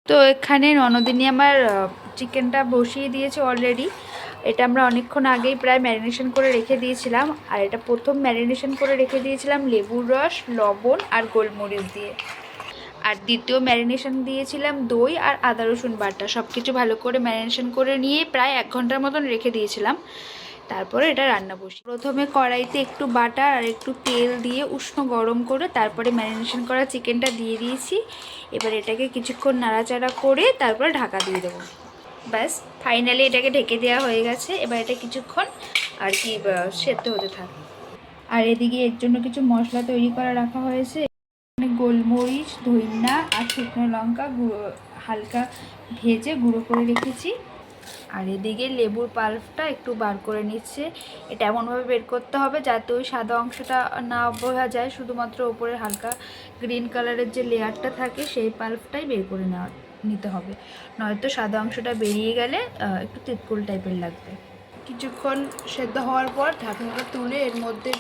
তো এখানে ননদিনী আমার চিকেনটা বসিয়ে দিয়েছে অলরেডি। এটা আমরা অনেকক্ষণ আগেই প্রায় ম্যারিনেশন করে রেখে দিয়েছিলাম। আর এটা প্রথম ম্যারিনেশন করে রেখে দিয়েছিলাম লেবুর রস, লবণ আর গোলমরিচ দিয়ে। আর দ্বিতীয় ম্যারিনেশন দিয়েছিলাম দই আর আদা রসুন বাটা। সব কিছু ভালো করে ম্যারিনেশন করে নিয়ে প্রায় 1 ঘন্টার মতন রেখে দিয়েছিলাম। তারপরে এটা রান্না বসি। প্রথমে কড়াইতে একটু বাটার আর একটু তেল দিয়ে উষ্ণ গরম করে তারপরে ম্যারিনেশন করা চিকেনটা দিয়ে দিয়েছি। এবার এটাকে কিছুক্ষণ নাড়াচাড়া করে তারপরে ঢাকা দিয়ে দেবো। ব্যাস, ফাইনালি এটাকে ঢেকে দেওয়া হয়ে গেছে। এবার এটা কিছুক্ষণ আর কি সেদ্ধ হতে থাকে। আর এদিকে এর জন্য কিছু মশলা তৈরি করা রাখা হয়েছে। গোলমরিচ, ধইনা আর শুকনো লঙ্কা হালকা ভেজে গুঁড়ো করে রেখেছি। আর এদিকে লেবুর পাল্পটা একটু বার করে নিচ্ছে। এটা এমনভাবে বের করতে হবে যাতে ওই সাদা অংশটা না বোঝা যায়, শুধুমাত্র ওপরে হালকা গ্রিন কালারের যে লেয়ারটা থাকে সেই পাল্পটাই বের করে নিতে হবে, নয়তো সাদা অংশটা বেরিয়ে গেলে একটু তিতকুল টাইপের লাগবে। কিছুক্ষণ সেদ্ধ হওয়ার পর ঢাকনাটা তুলে এর মধ্যে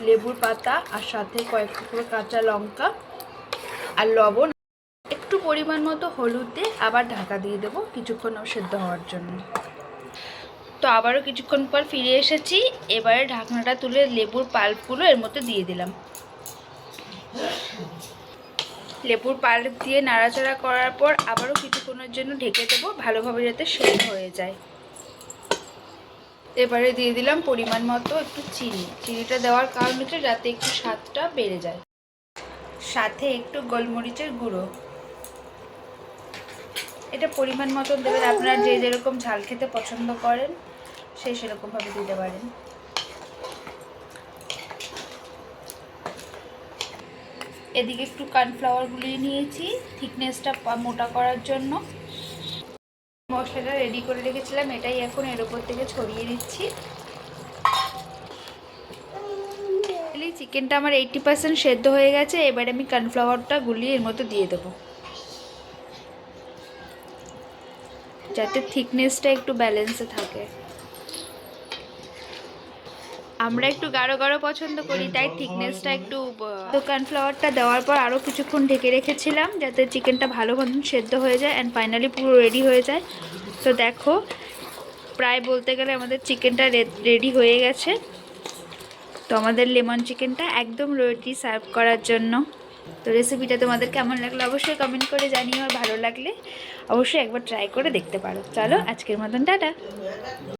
লেবুর পাতা আর সাথে কয়েক টুকরো কাঁচা লঙ্কা আর লবণ, একটু পরিমাণ মতো হলুদ দিয়ে আবার ঢাকা দিয়ে দেবো কিছুক্ষণ সেদ্ধ হওয়ার জন্য। তো আবারও কিছুক্ষণ পর ফিরে এসেছি। এবারে ঢাকনাটা তুলে লেবুর পাল্পগুলো এর মধ্যে দিয়ে দিলাম। লেবুর পাল্প দিয়ে নাড়াচাড়া করার পর আবারও কিছুক্ষণের জন্য ঢেকে দেবো, ভালোভাবে যাতে সেদ্ধ হয়ে যায়। এবারে দিয়ে দিলাম পরিমাণ মতো একটু চিনি। চিনিটা দেওয়ার কারণ হচ্ছে যাতে একটু স্বাদটা বেড়ে যায়। সাথে একটু গোলমরিচের গুঁড়ো। এটা পরিমাণ মতো দেবেন, আপনারা যে যেরকম ঝাল খেতে পছন্দ করেন সেই সেরকমভাবে দিতে পারেন। এদিকে একটু কর্নফ্লাওয়ার গুলিয়ে নিয়েছি থিকনেসটা মোটা করার জন্য। মশলাটা রেডি করে রেখেছিলাম, এটাই এখন এর উপর থেকে ছড়িয়ে দিচ্ছি। চিকেনটা আমার 80% সেদ্ধ হয়ে গেছে। এবারে আমি কর্নফ্লাওয়ারটা গুলিয়ে এর মধ্যে দিয়ে দেবো যাতে থিকনেসটা একটু ব্যালেন্সে থাকে। আমরা একটু গাঢ় গাঢ় পছন্দ করি, তাই থিকনেসটা একটু। তো কর্নফ্লাওয়ারটা দেওয়ার পর আরও কিছুক্ষণ ঢেকে রেখেছিলাম যাতে চিকেনটা ভালো মতন সেদ্ধ হয়ে যায় অ্যান্ড ফাইনালি পুরো রেডি হয়ে যায়। তো দেখো, প্রায় বলতে গেলে আমাদের চিকেনটা রেডি হয়ে গেছে। তো আমাদের লেমন চিকেনটা একদম রেডি সার্ভ করার জন্য। তো রেসিপিটা তোমাদের কেমন লাগলো অবশ্যই কমেন্ট করে জানিও, আর ভালো লাগলে অবশ্যই একবার ট্রাই করে দেখতে পারো। চলো আজকের মতন টাটা।